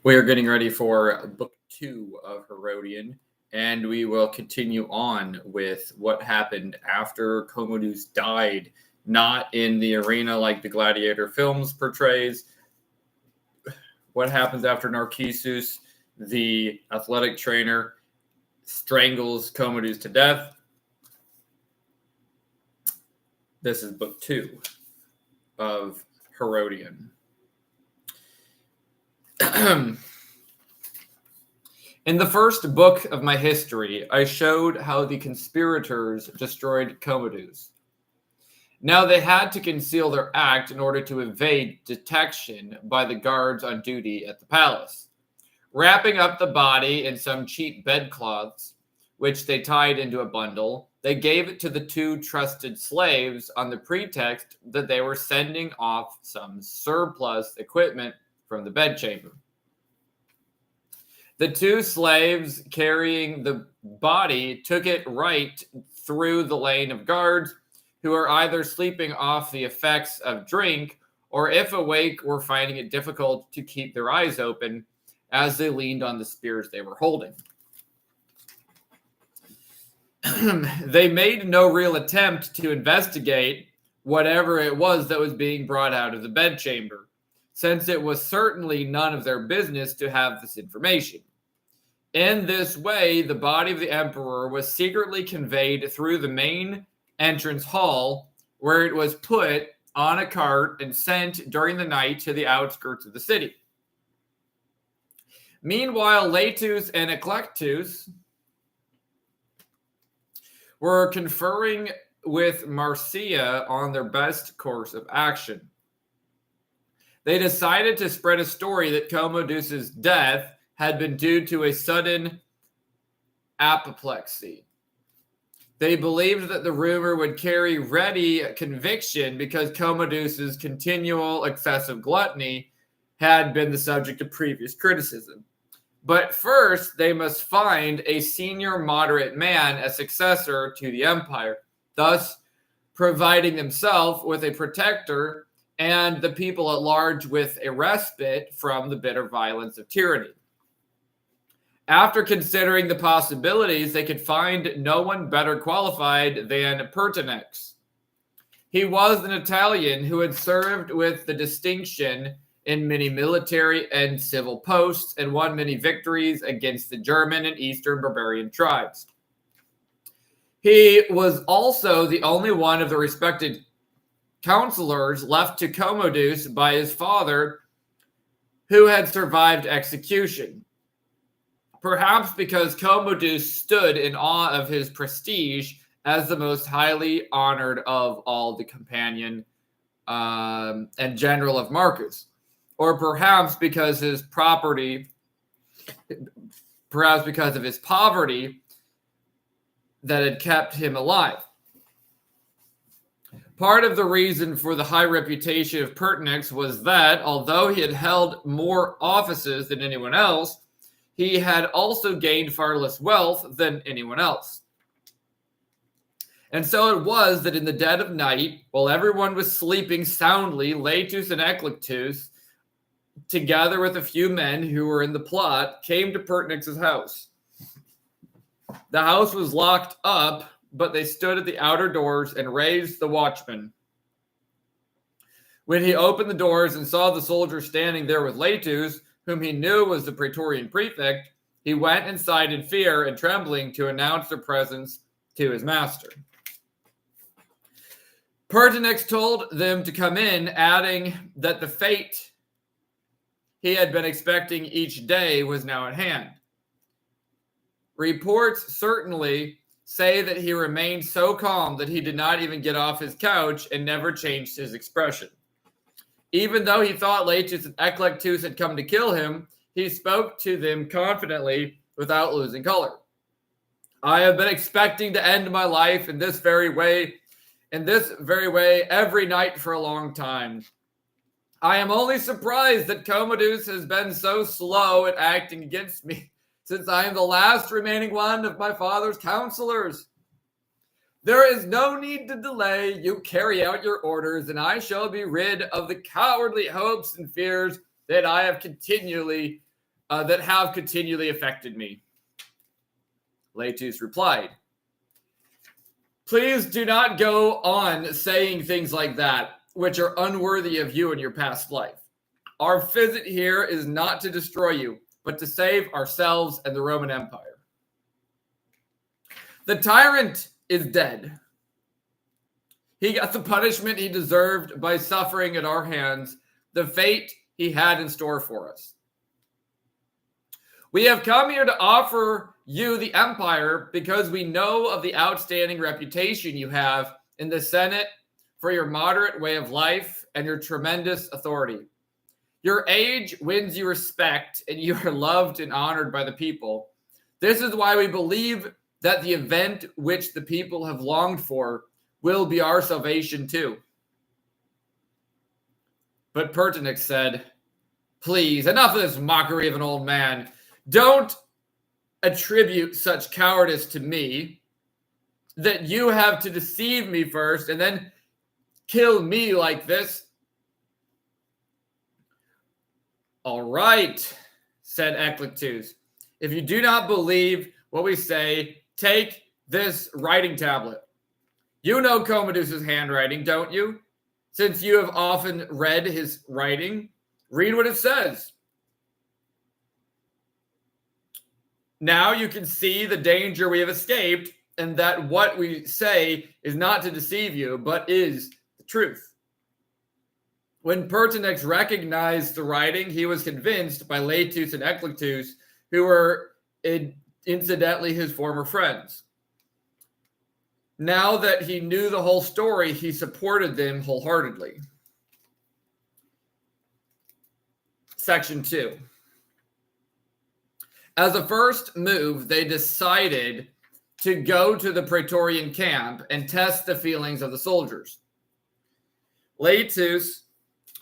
We are getting ready for book 2 of Herodian, and we will continue on with what happened after Commodus died, not in the arena like the Gladiator films portrays. What happens after Narcissus, the athletic trainer, strangles Commodus to death. This is book 2 of Herodian. In the first book of my history, I showed how the conspirators destroyed Commodus. Now they had to conceal their act in order to evade detection by the guards on duty at the palace. Wrapping up the body in some cheap bedcloths, which they tied into a bundle, they gave it to the 2 trusted slaves on the pretext that they were sending off some surplus equipment from the bedchamber. The 2 slaves carrying the body took it right through the lane of guards who were either sleeping off the effects of drink or, if awake, were finding it difficult to keep their eyes open as they leaned on the spears they were holding. They made no real attempt to investigate whatever it was that was being brought out of the bedchamber, since it was certainly none of their business to have this information. In this way, the body of the emperor was secretly conveyed through the main entrance hall, where it was put on a cart and sent during the night to the outskirts of the city. Meanwhile, Laetus and Eclectus were conferring with Marcia on their best course of action. They decided to spread a story that Commodus's death had been due to a sudden apoplexy. They believed that the rumor would carry ready conviction because Commodus's continual excessive gluttony had been the subject of previous criticism. But first, they must find a senior moderate man as successor to the empire, thus providing themselves with a protector and the people at large with a respite from the bitter violence of tyranny. After considering the possibilities, they could find no one better qualified than Pertinax. He was an Italian who had served with the distinction in many military and civil posts and won many victories against the German and Eastern barbarian tribes. He was also the only one of the respected counselors left to Commodus by his father who had survived execution. Perhaps because Commodus stood in awe of his prestige as the most highly honored of all the companion and general of Marcus, or perhaps because of his poverty that had kept him alive. Part of the reason for the high reputation of Pertinax was that, although he had held more offices than anyone else, he had also gained far less wealth than anyone else. And so it was that in the dead of night, while everyone was sleeping soundly, Laetus and Eclectus, together with a few men who were in the plot, came to Pertinax's house. The house was locked up, but they stood at the outer doors and raised the watchman. When he opened the doors and saw the soldier standing there with Laetus, whom he knew was the Praetorian prefect, he went inside in fear and trembling to announce their presence to his master. Pertinax told them to come in, adding that the fate he had been expecting each day was now at hand. Reports certainly say that he remained so calm that he did not even get off his couch and never changed his expression. Even though he thought Laetus and Eclectus had come to kill him, he spoke to them confidently without losing color. I have been expecting to end my life in this very way every night for a long time. I am only surprised that Commodus has been so slow at acting against me, since I am the last remaining one of my father's counselors. There is no need to delay. You carry out your orders, and I shall be rid of the cowardly hopes and fears that I have continually that have continually affected me. Laetus replied, please do not go on saying things like that, which are unworthy of you in your past life. Our visit here is not to destroy you, but to save ourselves and the Roman Empire. The tyrant is dead. He got the punishment he deserved by suffering at our hands, the fate he had in store for us. We have come here to offer you the empire because we know of the outstanding reputation you have in the Senate for your moderate way of life and your tremendous authority. Your age wins you respect, and you are loved and honored by the people. This is why we believe that the event which the people have longed for will be our salvation too. But Pertinax said, please, enough of this mockery of an old man. Don't attribute such cowardice to me, that you have to deceive me first and then kill me like this. All right, said Eclectus. If you do not believe what we say, take this writing tablet. You know Commodus's handwriting, don't you? Since you have often read his writing, read what it says. Now you can see the danger we have escaped, and that what we say is not to deceive you, but is the truth. When Pertinax recognized the writing, he was convinced by Laetus and Eclectus, who were incidentally his former friends. Now that he knew the whole story, he supported them wholeheartedly. Section 2. As a first move, they decided to go to the Praetorian camp and test the feelings of the soldiers. Laetus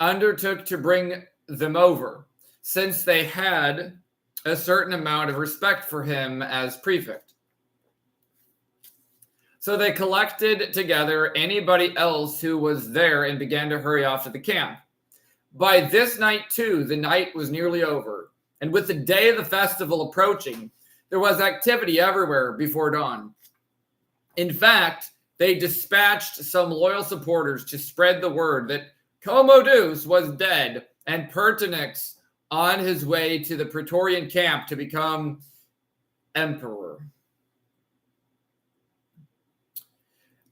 undertook to bring them over, since they had a certain amount of respect for him as prefect. So they collected together anybody else who was there and began to hurry off to the camp. By this night, too, the night was nearly over, and with the day of the festival approaching, there was activity everywhere before dawn. In fact, they dispatched some loyal supporters to spread the word that Commodus was dead and Pertinax on his way to the Praetorian camp to become emperor.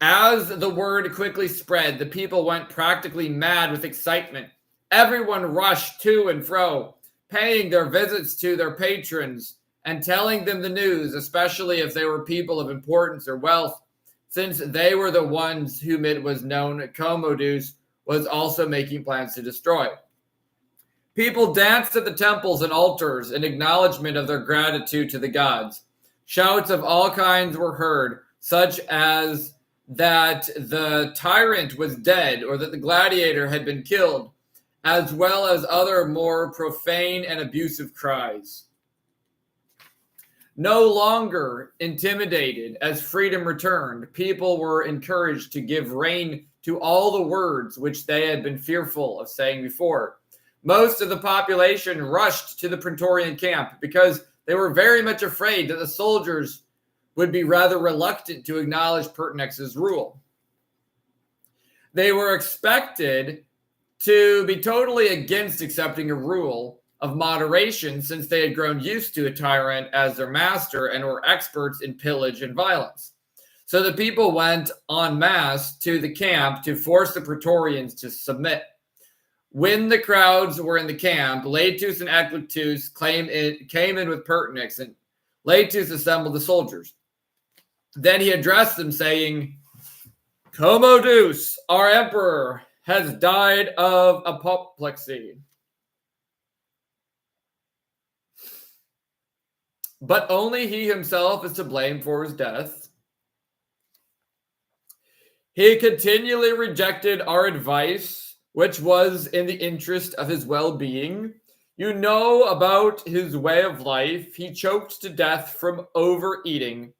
As the word quickly spread, the people went practically mad with excitement. Everyone rushed to and fro, paying their visits to their patrons and telling them the news, especially if they were people of importance or wealth, since they were the ones whom it was known Commodus was also making plans to destroy. People danced at the temples and altars in acknowledgement of their gratitude to the gods. Shouts of all kinds were heard, such as that the tyrant was dead or that the gladiator had been killed, as well as other more profane and abusive cries. No longer intimidated as freedom returned, people were encouraged to give rein to all the words which they had been fearful of saying before. Most of the population rushed to the Praetorian camp because they were very much afraid that the soldiers would be rather reluctant to acknowledge Pertinax's rule. They were expected to be totally against accepting a rule of moderation, since they had grown used to a tyrant as their master and were experts in pillage and violence. So the people went en masse to the camp to force the Praetorians to submit. When the crowds were in the camp, Laetus and Eclectus came in with Pertinax, and Laetus assembled the soldiers. Then he addressed them, saying, Commodus, our emperor, has died of apoplexy. But only he himself is to blame for his death. He continually rejected our advice, which was in the interest of his well-being. You know about his way of life. He choked to death from overeating.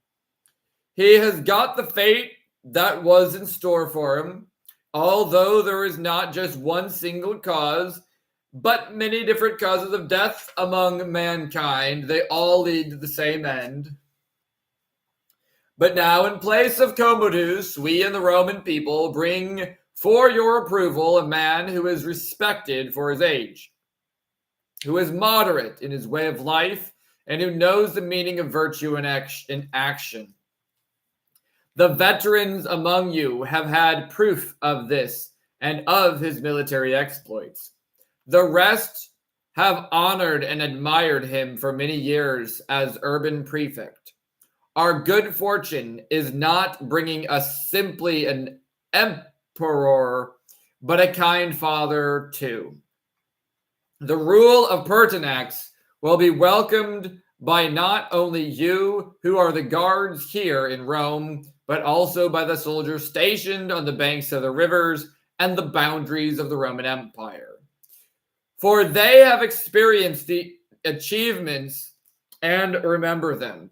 He has got the fate that was in store for him, although there is not just one single cause, but many different causes of death among mankind. They all lead to the same end. But now, in place of Commodus, we and the Roman people bring for your approval a man who is respected for his age, who is moderate in his way of life, and who knows the meaning of virtue in action. The veterans among you have had proof of this and of his military exploits. The rest have honored and admired him for many years as urban prefect. Our good fortune is not bringing us simply an emperor, but a kind father too. The rule of Pertinax will be welcomed by not only you who are the guards here in Rome, but also by the soldiers stationed on the banks of the rivers and the boundaries of the Roman Empire. For they have experienced the achievements and remember them.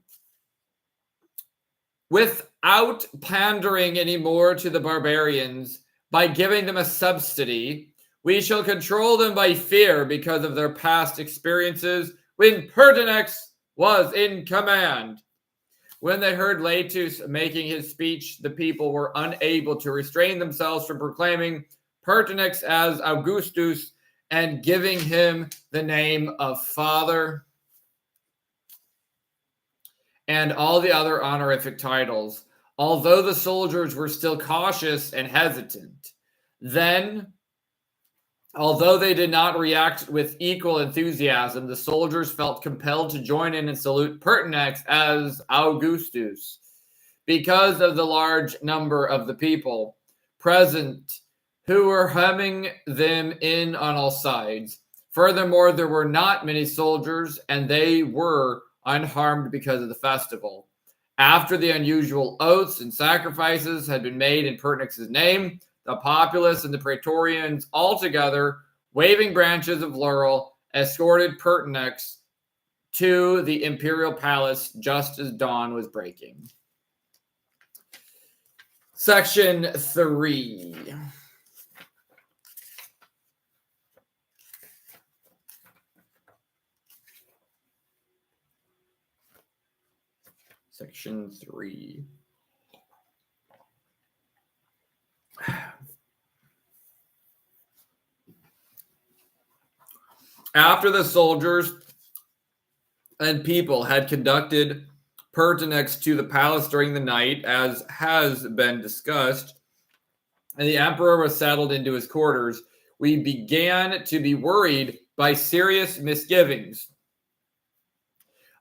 Without pandering anymore to the barbarians, by giving them a subsidy, we shall control them by fear because of their past experiences when Pertinax was in command. When they heard Laetus making his speech, the people were unable to restrain themselves from proclaiming Pertinax as Augustus and giving him the name of father and all the other honorific titles, although the soldiers were still cautious and hesitant. Then, although they did not react with equal enthusiasm, the soldiers felt compelled to join in and salute Pertinax as Augustus because of the large number of the people present who were hemming them in on all sides. Furthermore, there were not many soldiers, and they were unharmed because of the festival. After the unusual oaths and sacrifices had been made in Pertinax's name, the populace and the praetorians all together, waving branches of laurel, escorted Pertinax to the imperial palace just as dawn was breaking. Section 3. Section 3. After the soldiers and people had conducted Pertinax to the palace during the night, as has been discussed, and the emperor was settled into his quarters, we began to be worried by serious misgivings.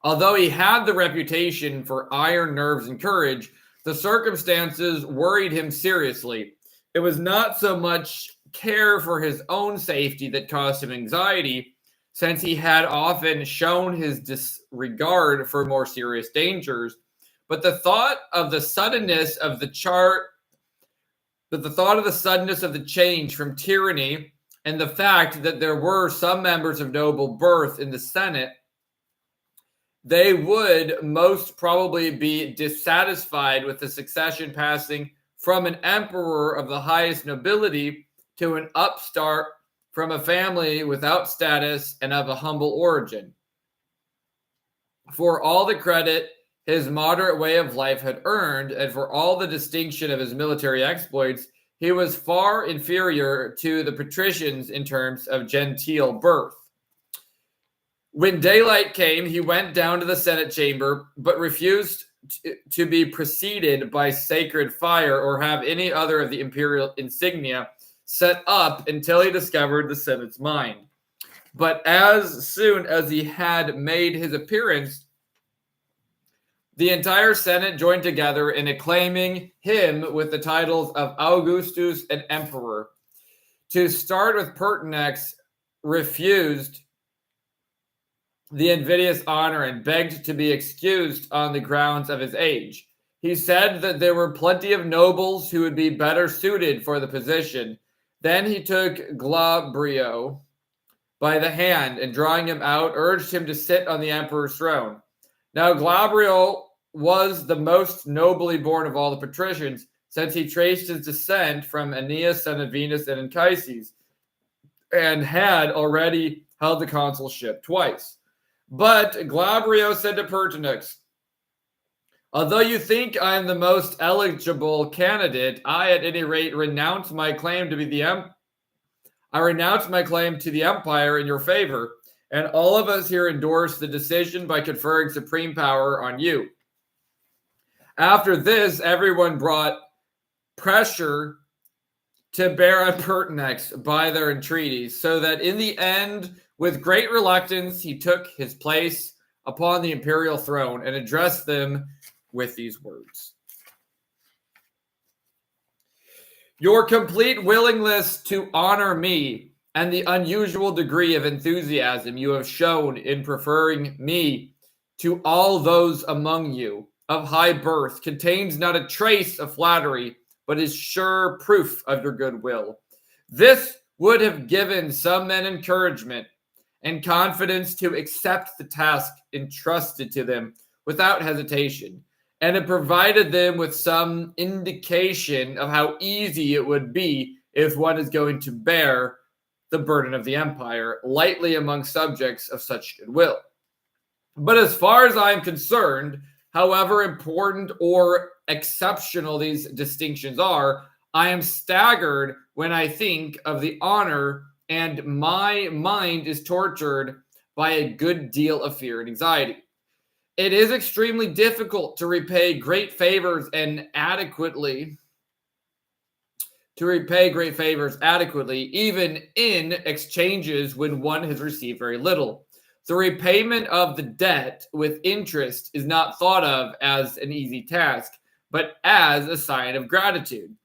Although he had the reputation for iron nerves and courage, the circumstances worried him seriously. It was not so much care for his own safety that caused him anxiety, since he had often shown his disregard for more serious dangers, but the thought of the suddenness of the change from tyranny and the fact that there were some members of noble birth in the Senate, they would most probably be dissatisfied with the succession passing from an emperor of the highest nobility to an upstart from a family without status and of a humble origin. For all the credit his moderate way of life had earned, and for all the distinction of his military exploits, he was far inferior to the patricians in terms of genteel birth. When daylight came, he went down to the Senate chamber, but refused to be preceded by sacred fire or have any other of the imperial insignia set up until he discovered the Senate's mind. But as soon as he had made his appearance, the entire Senate joined together in acclaiming him with the titles of Augustus and Emperor. To start with, Pertinax refused the invidious honor and begged to be excused on the grounds of his age. He said that there were plenty of nobles who would be better suited for the position. Then he took Glabrio by the hand and, drawing him out, urged him to sit on the emperor's throne. Now Glabrio was the most nobly born of all the patricians, since he traced his descent from Aeneas, son of Venus and Anchises, and had already held the consulship twice. But Glabrio said to Pertinax, although you think I am the most eligible candidate, I at any rate renounce my claim to be I renounce my claim to the empire in your favor, and all of us here endorse the decision by conferring supreme power on you. After this, everyone brought pressure to bear on Pertinax by their entreaties, so that in the end, with great reluctance, he took his place upon the imperial throne and addressed them with these words. Your complete willingness to honor me and the unusual degree of enthusiasm you have shown in preferring me to all those among you of high birth contains not a trace of flattery, but is sure proof of your goodwill. This would have given some men encouragement and confidence to accept the task entrusted to them without hesitation, and it provided them with some indication of how easy it would be if one is going to bear the burden of the empire lightly among subjects of such goodwill. But as far as I am concerned, however important or exceptional these distinctions are, I am staggered when I think of the honor, and my mind is tortured by a good deal of fear and anxiety. It is extremely difficult to repay great favors adequately, even in exchanges when one has received very little. The repayment of the debt with interest is not thought of as an easy task, but as a sign of gratitude.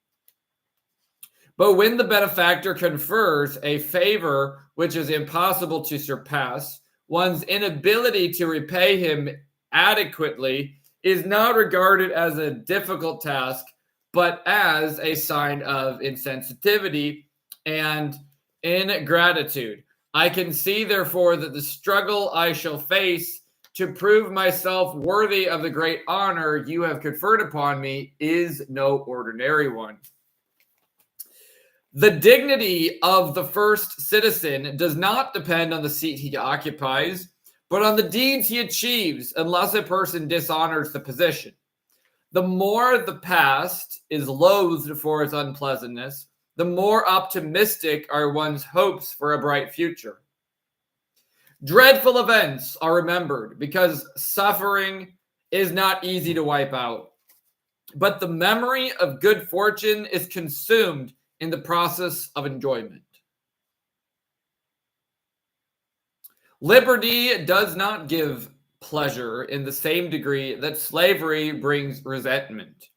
But when the benefactor confers a favor which is impossible to surpass, one's inability to repay him adequately is not regarded as a difficult task, but as a sign of insensitivity and ingratitude. I can see, therefore, that the struggle I shall face to prove myself worthy of the great honor you have conferred upon me is no ordinary one. The dignity of the first citizen does not depend on the seat he occupies, but on the deeds he achieves, unless a person dishonors the position. The more the past is loathed for its unpleasantness, the more optimistic are one's hopes for a bright future. Dreadful events are remembered because suffering is not easy to wipe out, but the memory of good fortune is consumed in the process of enjoyment. Liberty does not give pleasure in the same degree that slavery brings resentment,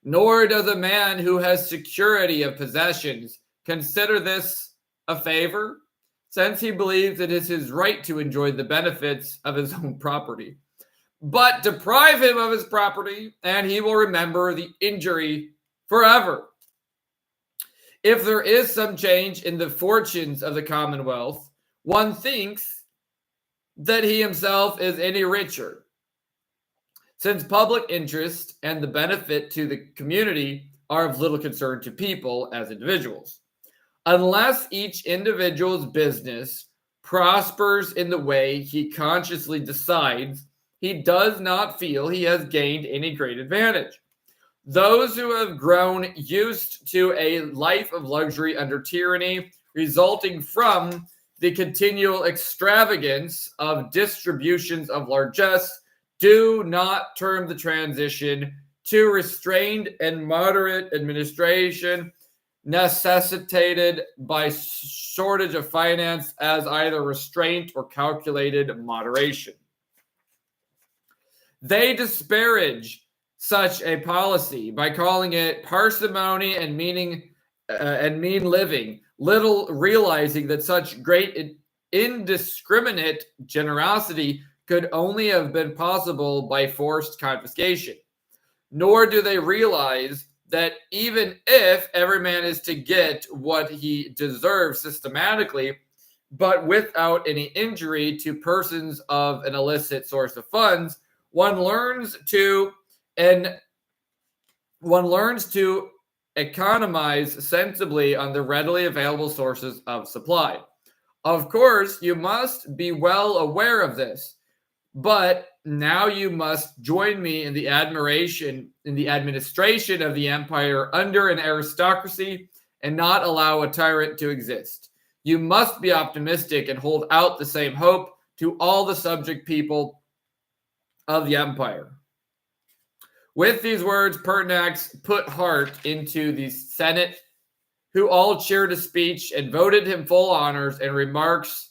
nor does a man who has security of possessions consider this a favor, since he believes it is his right to enjoy the benefits of his own property. But deprive him of his property, and he will remember the injury forever. If there is some change in the fortunes of the Commonwealth, one thinks that he himself is any richer, since public interest and the benefit to the community are of little concern to people as individuals. Unless each individual's business prospers in the way he consciously decides, he does not feel he has gained any great advantage. Those who have grown used to a life of luxury under tyranny resulting from the continual extravagance of distributions of largesse do not term the transition to restrained and moderate administration necessitated by shortage of finance as either restraint or calculated moderation. They disparage such a policy by calling it parsimony and mean living, little realizing that such great indiscriminate generosity could only have been possible by forced confiscation. Nor do they realize that even if every man is to get what he deserves systematically, but without any injury to persons of an illicit source of funds, one learns to economize sensibly on the readily available sources of supply. Of course, you must be well aware of this, but now you must join me in the administration of the empire under an aristocracy and not allow a tyrant to exist. You must be optimistic and hold out the same hope to all the subject people of the empire. With these words, Pertinax put heart into the Senate, who all cheered his speech and voted him full honors and marks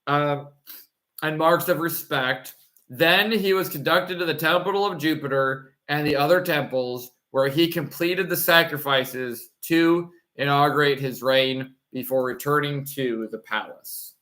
of respect. Then he was conducted to the temple of Jupiter and the other temples, where he completed the sacrifices to inaugurate his reign before returning to the palace.